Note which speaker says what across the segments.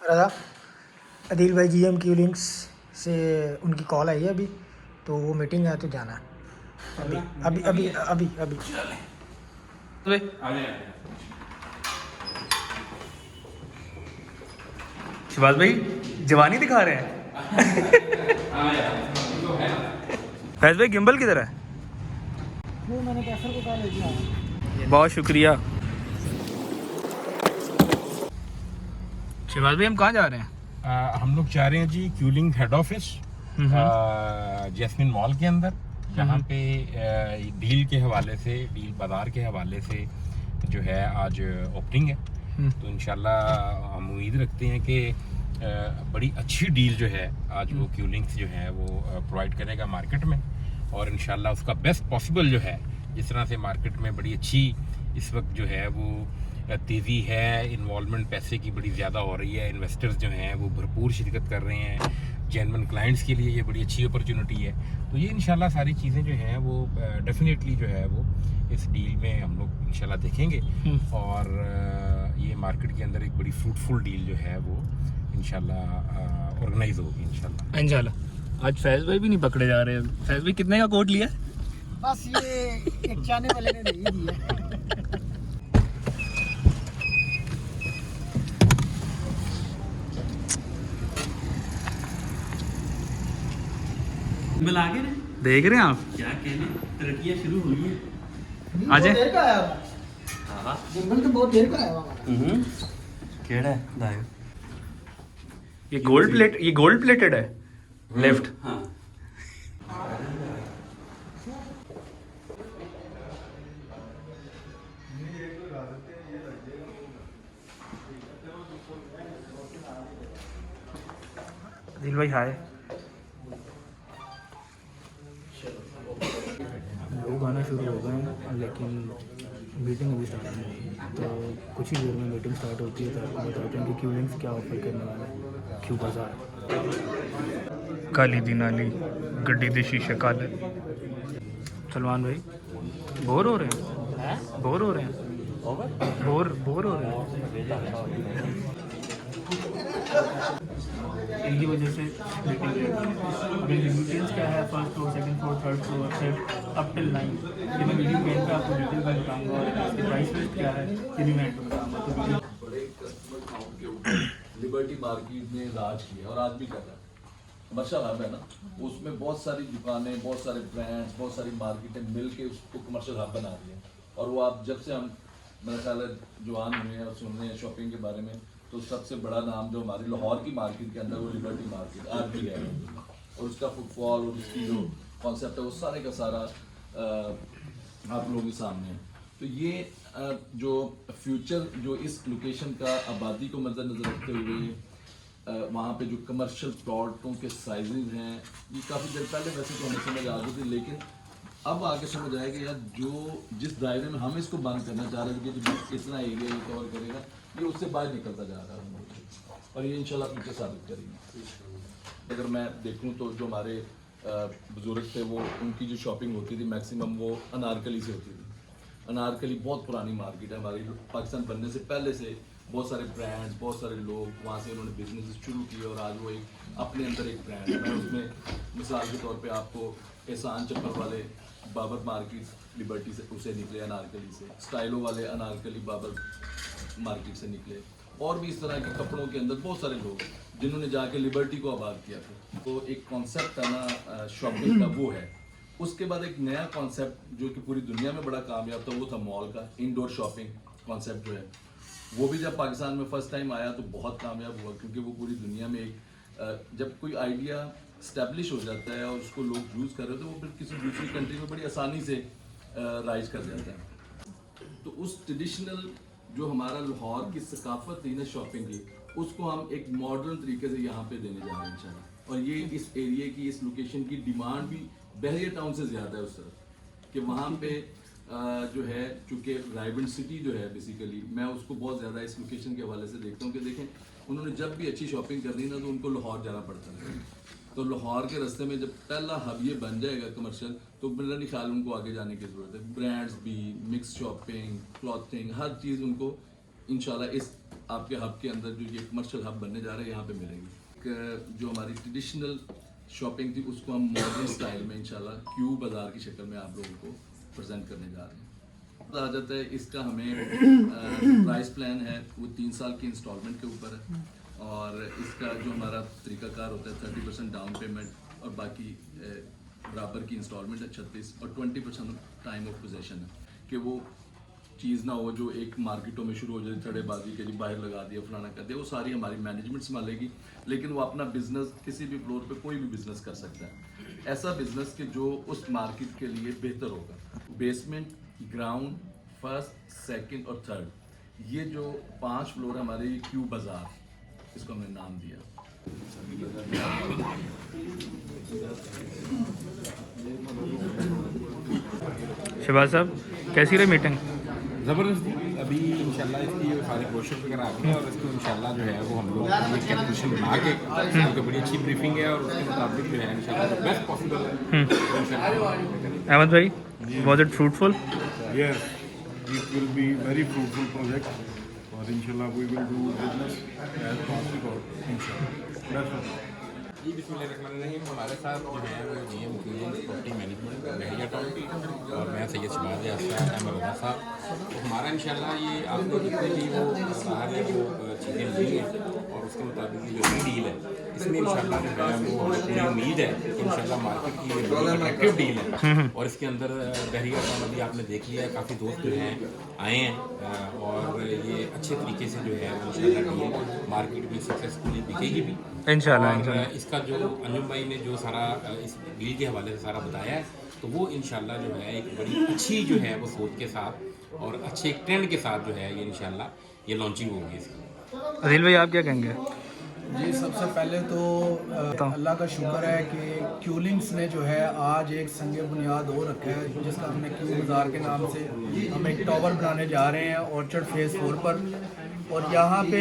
Speaker 1: रहा अदील भाई GM Q links से उनकी कॉल आई है अभी, तो वो मीटिंग है तो जाना है अभी अभी अभी अभी अभी।
Speaker 2: शिवाज भाई जवानी दिखा रहे हैं। फैज भाई गिम्बल किधर है?
Speaker 1: वो मैंने कैसर को कॉल किया।
Speaker 2: बहुत शुक्रिया। शिवाज भाई हम कहाँ जा रहे हैं?
Speaker 3: हम लोग चाह रहे हैं जी Keylong head office jasmine mall के अंदर, जहाँ पे डील के हवाले से, डील बाजार के हवाले से जो है आज ओपनिंग है। तो इंशाल्लाह हम उम्मीद रखते हैं कि बड़ी अच्छी डील जो है आज वो क्यूलिंग्स जो है वो प्रोवाइड करेगा मार्केट में, और इंशाल्लाह उसका बेस्ट पॉसिबल जो है, जिस तरह से मार्केट में बड़ी अच्छी इस वक्त जो है वो तेज़ी है, इन्वॉल्वमेंट पैसे की बड़ी ज़्यादा हो रही है, इन्वेस्टर्स जो हैं वो भरपूर शिरकत कर रहे हैं, जेन्युइन क्लाइंट्स के लिए ये बड़ी अच्छी अपॉर्चुनिटी है। तो ये इंशाल्लाह सारी चीज़ें जो हैं वो डेफिनेटली जो है वो इस डील में हम लोग इंशाल्लाह देखेंगे, और ये मार्केट के अंदर एक बड़ी फ्रूटफुल डील जो है वो इंशाल्लाह ऑर्गेनाइज होगी
Speaker 2: इंशाल्लाह। आज फैज भाई भी नहीं पकड़े जा रहे हैं। फैज भाई कितने का कोट लिया?
Speaker 1: बस ये एक चाने वाले ने नहीं दिया।
Speaker 4: मिला के ना
Speaker 2: देख रहे हैं आप?
Speaker 4: क्या कहने, तरक्कियां शुरू हुई हैं।
Speaker 2: आ जाए।
Speaker 1: देर का आया
Speaker 4: हाँ
Speaker 1: गिम्बल तो बहुत देर का आया हमारा।
Speaker 4: केड़ा है दायो?
Speaker 2: ये गोल्ड प्लेटेड है लेफ्ट।
Speaker 4: हाँ
Speaker 2: दिल भाई हाय। लोग आना शुरू हो गए हैं लेकिन मीटिंग अभी स्टार्ट नहीं हुई, तो कुछ ही देर में मीटिंग स्टार्ट होती है तो आपको बताते हैं कि क्यू लिंक्स क्या ऑफर करने वाला है। क्यू बाजार काली दी नाली गड्डी दे शीशे काले। सलमान भाई बोर हो रहे हैं? बोर हो रहे हैं? बोर हो रहे हैं इनकी वजह से मीटिंग लेट है। अभी डिटेल्स क्या है, first floor, second floor, third floor से अप टिल 9, ये मैं वीडियो के एंड पे आपको डिटेल में बताऊंगा, और इसकी प्राइस लिस्ट क्या है ये भी मैं बताऊंगा। तो वीडियो
Speaker 5: बड़े कस्टमर काउंट के ऊपर लिबर्टी मार्केट ने राज किया और आज भी कर रहा है। कमर्शियल हब है ना, उसमें बहुत सारी दुकानें, बहुत सारे ब्रांड्स, बहुत सारी मार्केटें मिल के उसको कमर्शियल हब बना रही हैं। और वो आप जब से हम मेरा ख्याल है जवान हुए हैं और सुन रहे हैं शॉपिंग के बारे में, तो सबसे बड़ा नाम जो हमारी लाहौर की मार्केट के अंदर वो लिबर्टी मार्केट आज भी है, और उसका फुटफॉल और उसकी जो कॉन्सेप्ट है वो सारे का सारा आप लोगों के सामने है। तो ये जो फ्यूचर जो इस लोकेशन का आबादी को मद्देनजर रखते हुए वहाँ पे जो कमर्शियल प्लॉटों के साइजेज हैं, ये काफ़ी देर पहले वैसे तो हमें समझ आ गई थी, लेकिन अब आगे समझ आया कि यार जो जिस दायरे में हम इसको बंद करना चाह रहे थे कि जो इतना एरिया ये कवर करेगा, ये उससे बाहर निकलता जा रहा है, और ये इंशाल्लाह फ्यूचर साबित करेंगे। अगर मैं देखूं तो जो हमारे बुजुर्ग थे वो उनकी जो शॉपिंग होती थी मैक्सिमम वो अनारकली से होती थी। अनारकली बहुत पुरानी मार्केट है हमारी, पाकिस्तान बनने से पहले से बहुत सारे ब्रांड्स, बहुत सारे लोग वहाँ से उन्होंने बिजनेस शुरू किए, और आज वो एक अपने अंदर एक ब्रांड है। मैं उसमें मिसाल के तौर पे आपको एहसान चप्पल वाले बाबर मार्केट लिबर्टी से उसे निकले, अनारकली से, स्टाइलो वाले अनारकली बाबर मार्केट से निकले, और भी इस तरह के कपड़ों के अंदर बहुत सारे लोग जिन्होंने जाके लिबर्टी को आबाद किया था। तो एक कॉन्सेप्ट है ना शॉपिंग का, वो है। उसके बाद एक नया कॉन्सेप्ट जो कि पूरी दुनिया में बड़ा कामयाब था, वो था मॉल का इनडोर शॉपिंग कॉन्सेप्ट जो है। वो भी जब पाकिस्तान में फर्स्ट टाइम आया तो बहुत कामयाब हुआ, क्योंकि वो पूरी दुनिया में एक जब कोई आइडिया स्टैब्लिश हो जाता है और उसको लोग यूज़ कर रहे हो तो वो फिर किसी दूसरी कंट्री में बड़ी आसानी से राइज कर जाता है। तो उस ट्रेडिशनल जो हमारा लाहौर की सकाफत थी ना शॉपिंग की, उसको हम एक मॉडर्न तरीके से यहाँ पे देने जा रहे हैं इंशाल्लाह। और ये इस एरिया की, इस लोकेशन की डिमांड भी बहरिया टाउन से ज़्यादा है उस तरफ, कि वहाँ पे जो है चूँकि वाइब्रेंट सिटी जो है बेसिकली, मैं उसको बहुत ज़्यादा इस लोकेशन के हवाले से देखता हूँ कि देखें उन्होंने जब भी अच्छी शॉपिंग करनी ना तो उनको लाहौर जाना पड़ता है। तो लाहौर के रास्ते में जब पहला हब ये बन जाएगा कमर्शियल, तो मेरा नहीं ख्याल उनको आगे जाने की ज़रूरत है। ब्रांड्स भी, मिक्स शॉपिंग, क्लॉथिंग, हर चीज़ उनको इंशाल्लाह इस आपके हब के अंदर जो ये कमर्शियल हब बनने जा रहा है यहाँ पे मिलेगी। जो हमारी ट्रेडिशनल शॉपिंग थी उसको हम मॉडर्न स्टाइल में इंशाल्लाह क्यू बाज़ार की शक्ल में आप लोगों को प्रेजेंट करने जा रहे हैं। आ जाता है इसका हमें प्राइस प्लान है वो 3 साल की इंस्टॉलमेंट के ऊपर है, और इसका जो हमारा तरीकाकार होता है 30% डाउन पेमेंट और बाकी बराबर की इंस्टॉलमेंट है 36 और 20% टाइम ऑफ पोजेशन है, कि वो चीज़ ना हो जो एक मार्केटों में शुरू हो जाए थड़ेबाजी के लिए बाहर लगा दिया फलाना कर दिया, वो सारी हमारी मैनेजमेंट संभालेगी। लेकिन वो अपना बिजनेस किसी भी फ्लोर पे कोई भी बिजनेस कर सकता है, ऐसा बिजनेस कि जो उस मार्केट के लिए बेहतर होगा। बेसमेंट, ग्राउंड, फर्स्ट, सेकंड और थर्ड, ये जो 5 फ्लोर हमारे क्यू बाज़ार, इसको हमने नाम दिया।
Speaker 2: शहबाज साहब, कैसी रही मीटिंग?
Speaker 3: ज़बरदस्त थी। अभी इंशाल्लाह इसकी सारी ब्रोशर वगैरह आ गई हैं और इसको इंशाल्लाह जो है वो हम लोग एक कैलकुलेशन बना के उसकी बड़ी अच्छी ब्रीफिंग है और उसके मुताबिक जो है इंशाल्लाह जो बेस्ट पॉसिबल है।
Speaker 2: अहमद भाई, was it fruitful?
Speaker 6: Yes, it will be very fruitful project, or inshallah we will do business as possible, inshallah. That's all.
Speaker 3: जी बिस्मिल्लाहिर्रहमानिर्रहीम। हमारे साथ जो है वो GM प्रॉपर्टी मैनेजमेंट बहरिया टाउन की और मैं सैयद शहबाज यासर अहमद रज़ा साहब। तो हमारा इंशाल्लाह ये आपको जितने भी वो बाहर है वो चीज़ें मिली हैं और उसके मुताबिक ये जो भी डील है इसमें इंशाल्लाह जो है वो हमें पूरी उम्मीद है कि इंशाल्लाह मार्केट की ये बड़ी अट्रैक्टिव डील है और इसके अंदर बहरिया टाउन अभी आपने देख लिया है, काफ़ी दोस्त जो हैं आए हैं और ये अच्छे तरीके से जो है वो इंशाल्लाह डील मार्केट में सक्सेसफुली बिकेगी भी
Speaker 2: इंशाल्लाह।
Speaker 3: इसका जो अंजुम भाई ने जो सारा इस डील के हवाले से सारा बताया है तो वो इंशाल्लाह जो है एक बड़ी अच्छी जो है वो सोच के साथ और अच्छे एक ट्रेंड के साथ जो है ये इंशाल्लाह ये लॉन्चिंग होगी इसकी।
Speaker 2: अदिल भाई, आप क्या कहेंगे?
Speaker 7: जी, सबसे पहले तो अल्लाह का शुक्र है कि क्यूलिंग्स ने जो है आज एक संग बुनियाद हो रखा है जिसका हमने क्यू बाज़ार के नाम से हम एक टावर बनाने जा रहे हैं ऑर्चर्ड फेज़ 4 पर। और यहाँ पे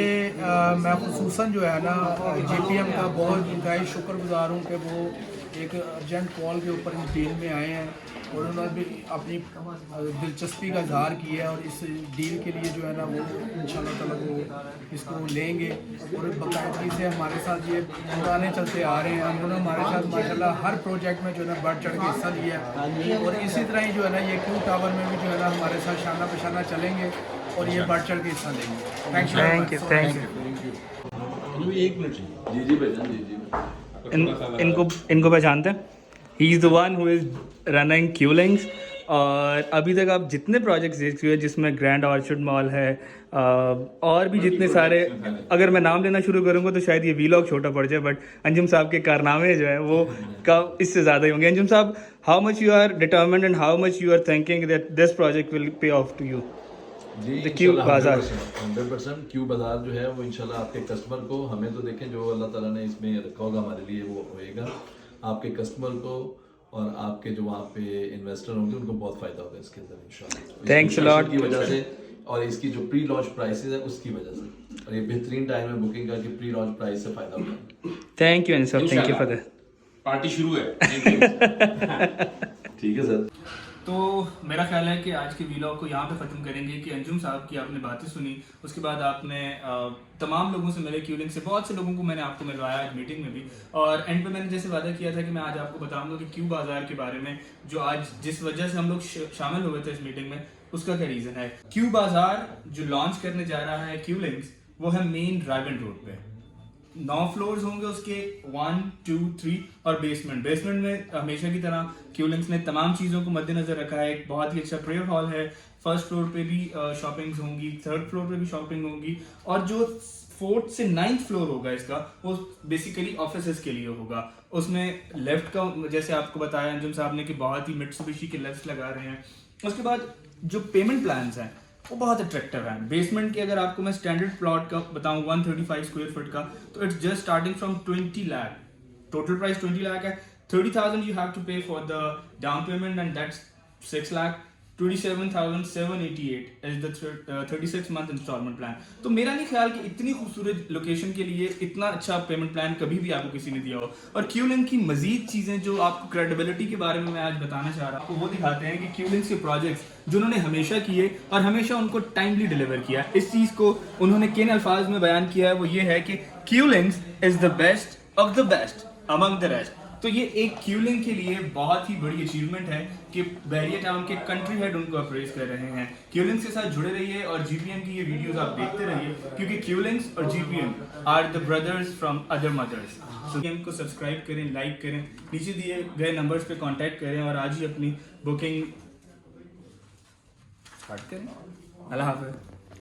Speaker 7: मैं खुसूसन जो है ना JPM का बहुत इंतहाई शुक्रगुजार हूँ कि वो एक अर्जेंट कॉल के ऊपर इस डील में आए हैं और उन्होंने भी अपनी दिलचस्पी का इजहार किया है और इस डील के लिए जो है ना वो इंशाल्लाह ताला वो इसको लेंगे और बाकायदगी से हमारे साथ ये पुराने चलते आ रहे हैं। उन्होंने हमारे साथ माशाल्लाह हर प्रोजेक्ट में जो है ना बढ़ चढ़ के हिस्सा लिया है और इसी तरह ही जो है ना ये क्यू टावर में भी जो है ना हमारे साथ शाना पेशाना चलेंगे और ये बढ़ चढ़ के हिस्सा लेंगे।
Speaker 2: Thank you.
Speaker 3: एक मिनट
Speaker 5: जी जी भाईजान, जी जी।
Speaker 2: इनको पहचानते हैं? He is the one who is running Qlinks. और अभी तक आप जितने प्रोजेक्ट्स देख चुके हैं जिसमें ग्रैंड ऑर्चर्ड मॉल है और भी जितने सारे, अगर मैं नाम लेना शुरू करूँगा तो शायद ये वीलॉग छोटा पड़ जाए, बट अंजुम साहब के कारनामे जो है वो कब इससे ज़्यादा ही होंगे। अंजुम साहब, how much you are determined and how much you are thinking that this project will pay off to you?
Speaker 5: जी,
Speaker 2: क्यू बाज़ार
Speaker 5: 100% क्यू बाज़ार जो है वो इंशाल्लाह आपके कस्टमर को, हमें तो देखें जो अल्लाह ताला ने इसमें रखा होगा हमारे लिए वो होएगा, आपके कस्टमर को और आपके जो वहाँ पे इन्वेस्टर होंगे उनको बहुत फ़ायदा होगा इसके अंदर इंशाल्लाह।
Speaker 2: Thanks a lot.
Speaker 5: की वजह से और इसकी जो प्री लॉन्च प्राइसेस है उसकी वजह से, और ये बेहतरीन टाइम है बुकिंग का कि प्री लॉन्च प्राइस से फ़ायदा होगा।
Speaker 2: Thank you sir, thank you for that.
Speaker 3: Party शुरू है।
Speaker 5: ठीक है सर।
Speaker 2: तो मेरा ख्याल है कि आज के वीलॉग को यहाँ पे ख़त्म करेंगे कि अंजुम साहब की आपने बातें सुनी, उसके बाद आपने तमाम लोगों से मिले, क्यूलिंग से बहुत से लोगों को मैंने आपको मिलवाया आज मीटिंग में भी, और एंड पे मैंने जैसे वादा किया था कि मैं आज आपको बताऊंगा कि क्यू बाज़ार के बारे में, जो आज जिस वजह से हम लोग शामिल हुए थे इस मीटिंग में, उसका क्या रीज़न है। क्यू बाज़ार जो लॉन्च करने जा रहा है क्यूलिंग्स, वो है मेन ड्राइवन रोड पे। 9 फ्लोर्स होंगे उसके, 1, 2, 3 और बेसमेंट में हमेशा की तरह क्यूलिंग्स ने तमाम चीज़ों को मद्देनजर रखा है। एक बहुत ही अच्छा प्रेयर हॉल है, फर्स्ट फ्लोर पे भी शॉपिंग्स होंगी, थर्ड फ्लोर पे भी शॉपिंग होगी, और जो 4th से 9th फ्लोर होगा इसका वो बेसिकली ऑफिसेज के लिए होगा। उसमें लेफ्ट का, जैसे आपको बताया अंजुम साहब ने, कि बहुत ही मित्सुबिशी के लेफ्ट लगा रहे हैं। उसके बाद जो पेमेंट प्लान्स हैं वो बहुत अट्रैक्टिव है। बेसमेंट की अगर आपको मैं स्टैंडर्ड प्लॉट का बताऊं 135 स्क्वायर फुट का, तो it's just starting from 20 lakh. Total price 20 lakh है। 30,000 you have to pay for the down payment and that's 6 lakh. 27,788 is the 36 month instalment plan. तो मेरा नहीं ख्याल कि इतनी खूबसूरत लोकेशन के लिए इतना अच्छा पेमेंट प्लान कभी भी आपको किसी ने दिया हो। और क्यूलिंक की मजीद चीज़ें जो आपको क्रेडिबिलिटी के बारे में मैं आज बताना चाह रहा हूँ, आपको वो दिखाते हैं कि क्यूलिंक के प्रोजेक्ट्स जो उन्होंने हमेशा किए और हमेशा उनको टाइमली डिलीवर किया। इस चीज़ को उन्होंने किन अल्फाज में बयान किया है वो ये है कि Qlinks is the best of the best among the rest. तो ये एक क्यूलिंग के लिए बहुत ही बड़ी अचीवमेंट है कि बैरियर टाउन के कंट्री हेड उनको अप्रेज कर रहे हैं। क्यूलिंग्स के साथ जुड़े रहिए और जीपीएम की ये वीडियोस आप देखते रहिए, क्योंकि क्यूलिंग्स और GPM are the brothers from other mothers. So game को सब्सक्राइब करें, लाइक करें, नीचे दिए गए नंबर्स पे कांटेक्ट करें और आज ही अपनी बुकिंग स्टार्ट करें। अल्लाह हाफ़िज़।